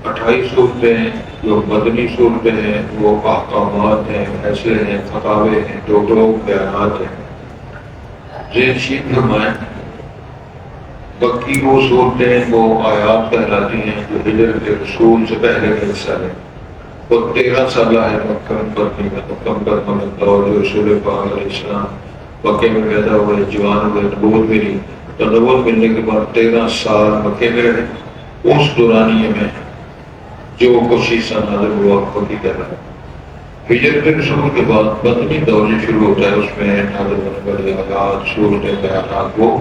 28 صورتیں جو مدنی صورتیں ہیں وہ احکامات ہیں، فیصلے ہیں، فتاوے ہیں، دو بیانات ہیں۔ ذہن شین فرمائیں، مکی وہ صورتیں وہ آیات کہلاتی ہیں جو ہجرت رسول سے پہلے کا حصہ ہے۔ وہ 13 سالہ ہے مکمل دور جو رسول پاک علیہ السلام مکے میں پیدا ہوئے، جوان ہوئے، نبوت ملی، تو نبوت ملنے کے بعد 13 سال مکے میں رہے۔ اس دورانیے میں جو کچھ حصہ نازل ہوا مکی کہلاتا ہے۔ ہجرت رسول کے بعد مدنی دور جو شروع ہوتا ہے، اس میں نازل ہونے والے آیات، صورتیں، بیانات وہ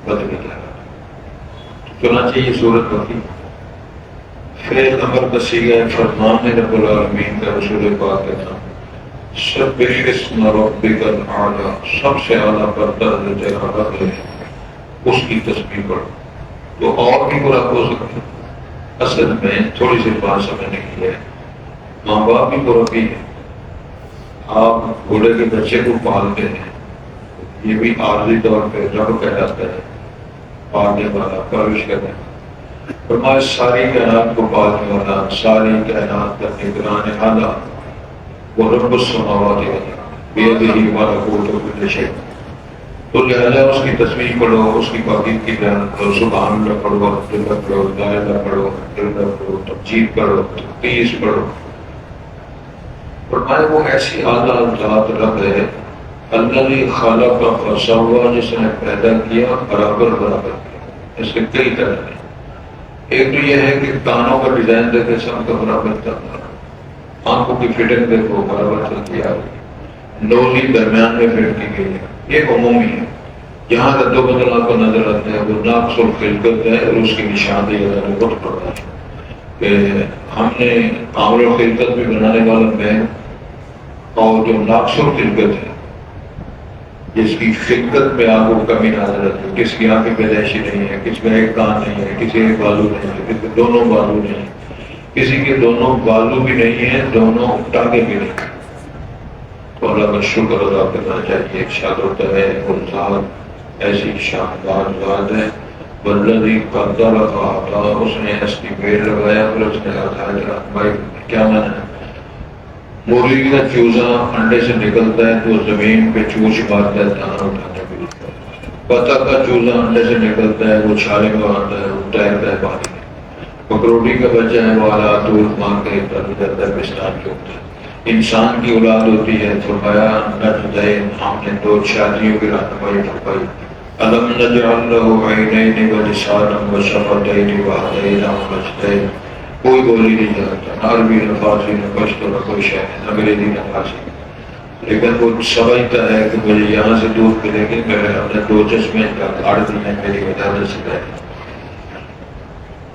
مدنی کہلاتا ہے۔ چنانچہ یہ صورت مکی فعل امر کا صیغہ ہے، فرمان ہے رب العالمین کا رسول پاک کا نام سبح اسم ربک الاعلیٰ، سب سے اعلیٰ برتر جو تیرا رب ہے اس کی تسبیح پڑھو۔ تو اور بھی برا ہو سکتا ہے، اصل میں تھوڑی سی بات سمجھنے کی ہے، ماں باپ بھی مربی ہے۔ آپ گھوڑے کے بچے کو پالتے ہیں، یہ بھی عارضی طور پہ رب کہلاتا ہے، پالنے والا، پرورش کرنے والا۔ فرمایا ساری کائنات کو پالنے والا، ساری کائنات کا نگران اعلیٰ وہ رب السماوات بیدہ ملکوت کل شیء۔ تو لہذا اس کی تسبیح پڑھو، اس کی پاکیزگی کی بیان کرو، سبحان اللہ پڑھو، الحمدللہ پڑھو، لا الہ الا اللہ پڑھو، الحمدللہ پڑھو، تمجید پڑھو، تقدیس پڑھو۔ فرمایا وہ ایسی اعلیٰ ذات رب ہے الذی خلق فسوی، جس نے پیدا کیا برابر برابر کیا۔ اس کے کئی طرح ہیں، ایک تو یہ ہے کہ کانوں کا ڈیزائن دیکھے سب کا برابر چلتا ہے، آنکھوں کی فٹنگ دیکھو برابر چلتی آ رہی، نوزی درمیان میں فٹ کی گئی ہے، یہ عمومی ہے۔ جہاں کا دو بدل آپ کو نظر آتا ہے وہ ناقص الخلقت ہے، اور اس کی نشاندہی اللہ وقت پڑ رہا ہے کہ ہم نے عامل الخلقت بھی بنانے والا میں، اور جو ناقص الخلقت ہے جس کی خلقت میں آپ کو کمی نظر آتی ہے، کس کی آنکھیں پیدائشی نہیں ہے، کس میں ایک کان نہیں ہے، کسی کے بازو نہیں ہے، کسی کے دونوں بازو نہیں ہے، کسی کے دونوں بازو بھی نہیں ہیں، دونوں ٹانگیں بھی نہیں ہیں، تو اللہ کا شکر ادا کرنا چاہیے۔ ارشاد ہوتا ہے وہ ذات ایسی شاندار ذات ہے، والذی قدر فہدی، اس نے اسٹیمیٹ لگایا پھر اس نے ہدایت رہنمائی۔ کیا معنی ہے؟ مرغی کا چوزہ انڈے سے نکلتا ہے تو زمین پہ چوچ مارتا ہے دانا اٹھانے کے لیے، بطخ کا چوزہ انڈے سے نکلتا ہے وہ چھالے میں آتا ہے، وہ تیرتا ہے پانی میں، مکروڑی کا بچہ ہے وہ آلات دور مانگ کے جاتا ہے پستان چوکتا ہے۔ انسان کی اولاد ہوتی ہے، فرمایا نجدین، ہم نے دو شادیوں کی رہنمائی فرمائی۔ الم نجعل له عینین ولسانا وشفتین وہدیناہ النجدین۔ کوئی بولی نہیں جانتا، نہ عربی نہ فارسی نہ پشتو نہ کوئی شے، نہ انگریزی نہ فارسی، لیکن وہ سمجھتا ہے کہ مجھے یہاں سے دودھ ملے گی، میں اپنے دو چشمے گاڑ دی ہیں میری وجہ سے پہلے۔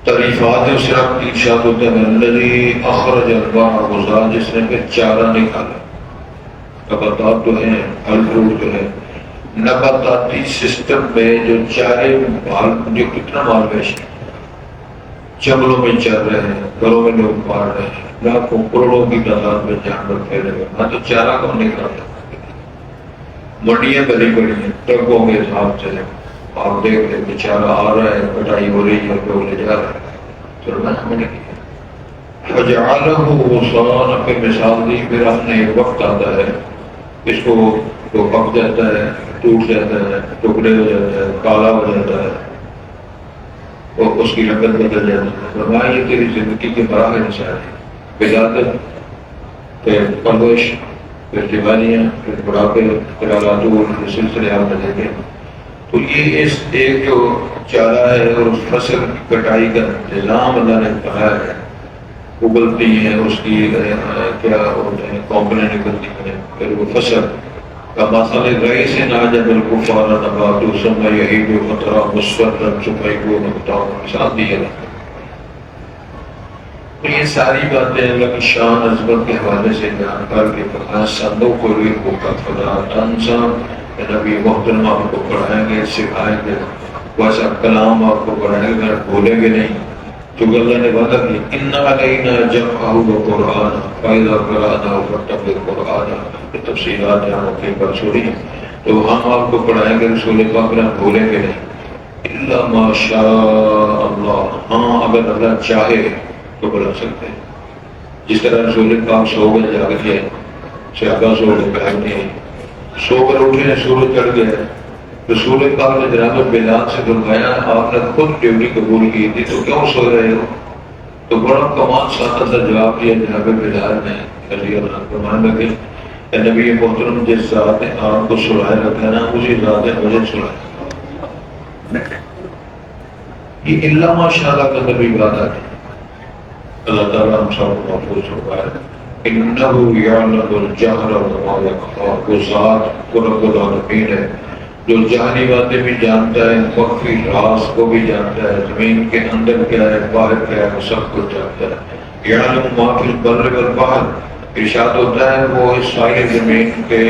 تعریفات اس رب کی ارشاد ہوتا ہے الذی اخرج البحر غزا، جس نے پھر چارہ نکالا۔ نباتات تو ہیں، پھل فروٹ تو ہے، نباتاتی سسٹم میں جو چارے مال، جو کتنا مال پیش ہے، جنگلوں میں چل رہے ہیں، گھروں میں لوگ مار رہے ہیں، لاکھوں کروڑوں کی تعداد میں جانور پھیلے ہوئے، نہ تو چارہ کون نکالتا، منڈیاں بڑی بڑی ہیں، ٹرکوں کے حساب سے آپ دیکھ رہے بیچارہ آ رہا ہے، کٹائی ہو رہی ہے، لوگ لے جا رہے ہیں، چلنا ہمیں نے کیا فجعلہ غثاء، پھر مثال دی، پھر ہم نے ایک وقت آتا ہے اس کو تو پک جاتا ہے، ٹوٹ جاتا ہے، ٹکڑے ہو جاتا ہے، کالا ہو جاتا ہے، اور اس کی رنگت بدل جاتی ہے۔ فرمایا یہ تیری زندگی کے مراحل نشان، ولادت، پھر پرورش، پھر جوانیاں، پھر بڑھاپے، پھر اولاد کے سلسلے آپ لیں گے۔ تو یہ اس ایک جو چارہ ہے اور فصل کی کٹائی کا نظام اللہ نے بنایا ہے، اگلتی ہیں اس کی کیا ہوتے ہیں کمپنیں نکلتی ہیں، پھر وہ فصل کا مثال رئیس ناجب الکفار نبات ثم یہید فترہ مصفرا ثم یکون حطاما، مثال دی ہے۔ تو یہ ساری باتیں اللہ کی شان عظمت کے حوالے سے بیان کر کے فرمایا سندوں کو بھی ہوگا فلا تنسا، نبی محترم آپ کو پڑھائیں گے، سکھائیں گے، ویسا کلام آپ کو پڑھائیں گے، بھولیں گے نہیں، کیونکہ اللہ نے وعدہ کیا اِنَّ عَلَيْنَا جَمْعَهُ وَقُرْآنَهُ فَإِذَا قَرَأْنَاهُ فَاتَّبِعْ قُرْآنَهُ، یہ تفصیلات یہاں کی برسوری ہیں۔ تو ہم آپ کو پڑھائیں گے، رسول پاک نے بھولیں گے نہیں، اِلَّا مَا شَاءَ اللَّهُ، ہاں اگر اللہ چاہے تو بلا سکتے ہیں. جس طرح رسول پاک سو گئے جاگ گئے، صحابہ سو گئے بیٹھ گئے، سو کر اٹھے سورج چڑھ گیا. رسول پاک نے جناب بلال سے فرمایا آپ نے خود ڈیوٹی قبول کی تھی تو کیوں سو رہے ہو؟ تو بڑا کمال سادہ سا جواب دیا جناب بلال نے رضی اللہ عنہ. فرمانے لگے اے نبی محترم جس ذات نے آپ کو سلائے رکھا نا اسی ذات نے مجھے سلائے. یہ اللہ ماشاءاللہ کا نبی بات ہے. اللہ تعالیٰ ہم سب کو محفوظ فرمائے. انہ یعلم الجہر وما یخفی، وہ ذات رب العالمین ہے جو جہری باتیں بھی جانتا ہے، مخفی راز کو بھی جانتا ہے، زمین کے اندر کیا ہے باہر کیا ہے وہ سب کچھ جانتا ہے. یعلم ما فی البر والبحر، ارشاد ہوتا ہے وہ اس ساری زمین کے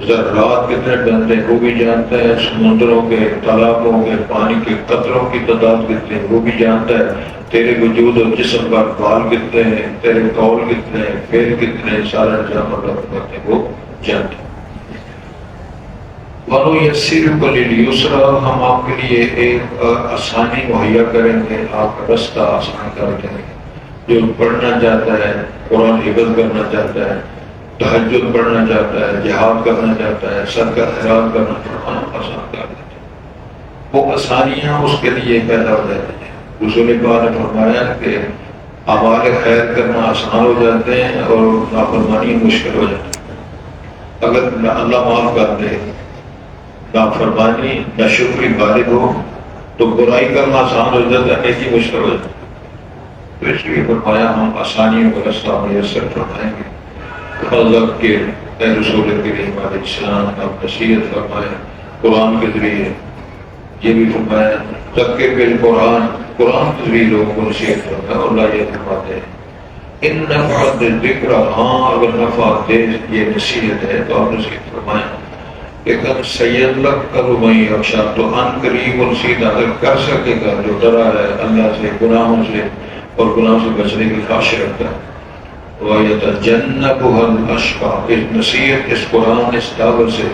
ذرات کتنے بنتے ہیں وہ بھی جانتا ہے، سمندروں کے تالابوں کے پانی کے قطروں کی تعداد کتنی ہے وہ بھی جانتا ہے، تیرے وجود اور جسم پر بال کتنے ہیں، تیرے قول کتنے ہیں، پیر کتنے ہیں، سارا نظام اللہ کرتے ہیں وہ جانتا ہے. وَنُيَسِّرُكَ لِلْيُسْرَىٰ، ہم آپ کے لیے ایک آسانی مہیا کریں گے، آپ کا رستہ آسان کر دیں گے. جو پڑھنا چاہتا ہے، قرآن حفظ کرنا چاہتا ہے، تہجد پڑھنا چاہتا ہے، جہاد کرنا چاہتا ہے، صدقہ خیرات کرنا چاہتا ہے، آسان کر دیتے ہیں. وہ آسانیاں اس کے لیے پیدا ہو جاتی ہیں. رسول پاک نے فرمایا کہ اعمال خیر کرنا آسان ہو جاتے ہیں اور نافرمانی مشکل ہو جاتی ہے. اگر اللہ معاف کر دے، نافرمانی ناشکری غالب ہو تو برائی کرنا آسان ہو جاتا ہے، نیکی مشکل ہو جاتا ہے. تو اس لیے فرمایا ہم آسانیوں کا رستہ میسر فرمائیں گے. فضل کے اے رسول کریم علیہ السلام آپ نصیحت فرمائیں قرآن کے ذریعے. یہ بھی فرمایا ذکر بالقرآن، قرآن کے ذریعے لوگوں کو نصیحت فرمائے. اور اللہ یہ فرماتے ہیں ان نفعت الذکر، ہاں اگر نفع دے یہ نصیحت ہے تو آپ نصیحت فرمائیں. لیکن سید لگ کرو میں اکشا، تو ان قریب اور سیدھا اگر کر سکے گا جو ڈرا ہے اللہ سے، گناہوں سے اور گناہوں سے بچنے کی خواہش رکھتا ہے. وَيَتَجَنَّبُهَا الْأَشْقَى، اس نصیحت اس قرآن اس دعوت سے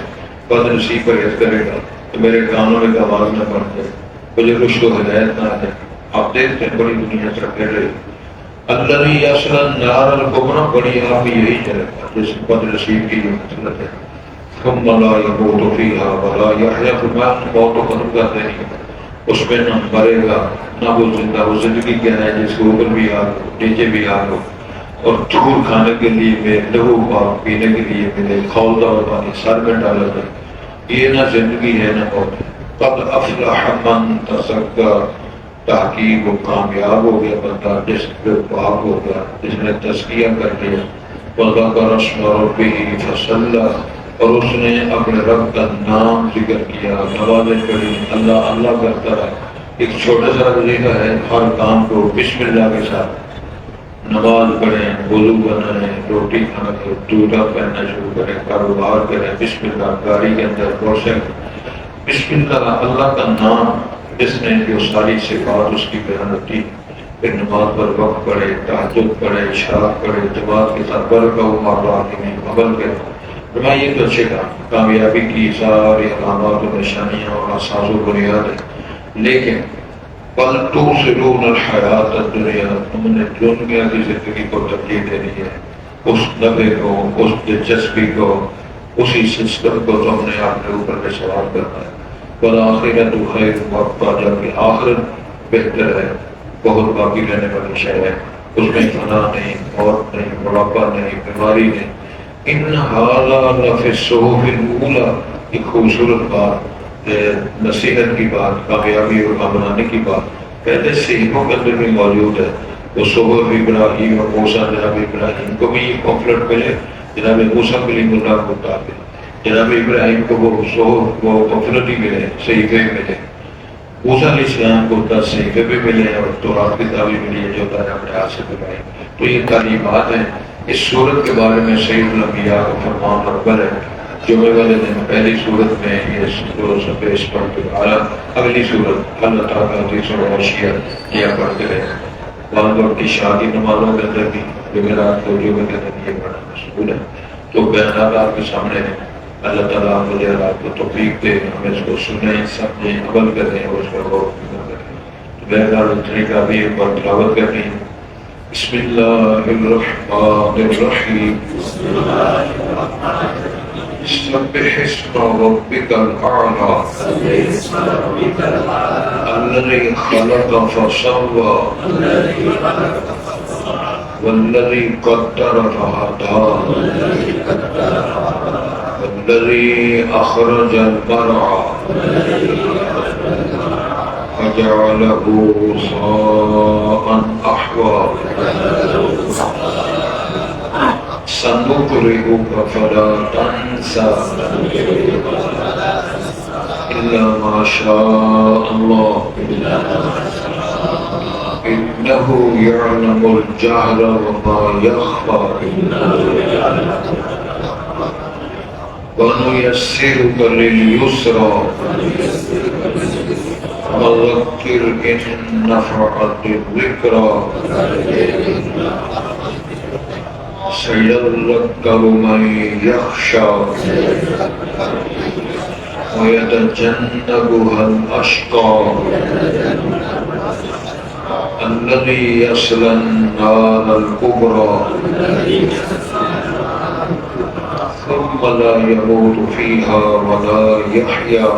بد نصیب پرہیز کرے گا تو میرے کانوں میں آواز نہ پڑ جائے، مجھے رشد و ہدایت نہ آئے. آپ دیکھتے ہیں بڑی دنیا طرف کر رہے الَّذِي يَصْلَى النَّارَ الْكُبْرَىٰ، بڑی آپ یہی چلے گا جس بد نصیب کی جو مسئلت ہے. ثم لا يموت فيها ولا يحيا، فرمایا موت کو ختم کر دیں گے، اس میں نہ مرے گا نہ وہ زندہ. وہ زندگی کیا ہے جس کے اوپر بھی آگ ہو نیچے بھی آگ ہو اور دھول کھانے کے لیے ملے، لہو پاک پینے کے لیے ملے، کھولتا ہوا پانی سر میں ڈالا جائے. یہ نہ زندگی ہے نہ موت ہے. قد افلح من تزکیٰ، تحقیق و کامیاب ہو گیا بندہ جس پہ پاک ہو گیا، جس نے تزکیہ کر لیا. وذکر اسم ربہ فصلی، اور اس نے اپنے رب کا نام ذکر کیا، نمازیں پڑھی، اللہ اللہ کرتا رہا. ایک چھوٹا سا وظیفہ ہے، ہر کام کو بسم اللہ کے ساتھ نماز پڑھیں، وضو بنائیں، روٹی کھانا، جوتا پہننا شروع کریں، کاروبار کریں، بسم اللہ. گاڑی کے اندر روشن بسم اللہ، اللہ کا نام جس نے جو ساری صفات اس کی بیان ہوتی. پھر نماز پر وقت پڑھے، تہجد پڑھے، اشراق پڑھے، جماعت کے ساتھ برکہ و معاملات میں عمل کرے. فرمایا یہ تو اچھے کامیابی کی ساری علامات و نشانیاں اور اساس و بنیاد ہے. لیکن بل تؤثرون الحیات الدنیا، تم نے دنیا کی زندگی کو ترجیح دینی ہے، اس نفع کو، اس دلچسپی کو، اسی سسٹم کو تم نے اپنے اوپر میں سوار کرنا ہے. والآخرۃ خیر وابقیٰ، جبکہ آخرت بہتر ہے، بہت باقی رہنے والی شے ہے، اس میں فنا نہیں، موت نہیں، بڑھاپا نہیں، بیماری نہیں. ان ھذا لفی الصحف الاولی، ایک خوبصورت بات، نصیحت کی بات، کامیابی اور کامرانی کی بات پہلے صحیفوں کے اندر بھی موجود ہے. وہ صحف ابراہیم اور موسیٰ، جناب ابراہیم کو بھی یہ پمفلٹ ملے، جناب موسیٰ کلیم اللہ کو مطابق، جناب ابراہیم کو وہ صحف وہ پمفلٹ ہی ملے، صحیفے ملے. موسیٰ علیہ السلام کو 10 صحیفے بھی ملے اور تورات کتابیں ملی ہے جو اللہ نے اپنے ہاتھ سے بنائی. تو یہ تعلیمات ہیں. اس صورت کے بارے میں سید الانبیاء کا فرمان اکبر ہے. جمعے والے دن پہلی صورت میں یہ سب پیش پڑھ کے اگلی صورت اللہ تعالیٰ حدیث و غوثیہ یہ پڑھتے رہے. والدور کی شادی نمازوں کے اندر بھی جمعرات کو جمعے کے اندر یہ پڑھنا مشغول ہے. تو بیانات آپ کے سامنے ہیں. اللہ تعالیٰ مجھے آپ کو توفیق دے، ہم اس کو سنیں، سمجھیں، عمل کریں اور اس پر غور کریں. تو بیانات اتنی کا بھی ایک بار تلاوت کرنی ہے. بسم الله الرحمن الرحيم سبح اسم ربك الأعلى الذي خلق فسوى والذي قدر فهدى والذي أخرج المرعى فجعله غثاء أحوى سنقرئك فلا تنسى إلا ما شاء الله إنه يعلم الجهر وما يخفى ونيسرك لليسرى وذكر إن نفعت الذكرى سيذكر من يخشى ويتجنبها الأشقى الذي يصلى النار الكبرى ثم لا يموت فيها ولا يحيا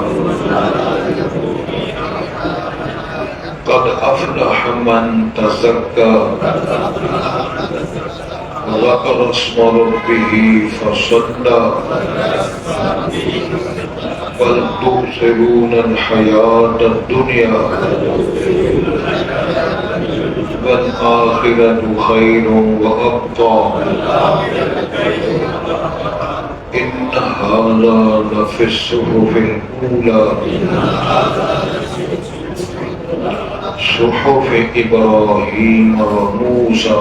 قد أفلح من تزكى وذكر اسم ربه فصلى بل تؤثرون الحياة الدنيا والآخرة خير وأبقى إن هذا لفي الصحف الأولى صحف إبراهيم وموسى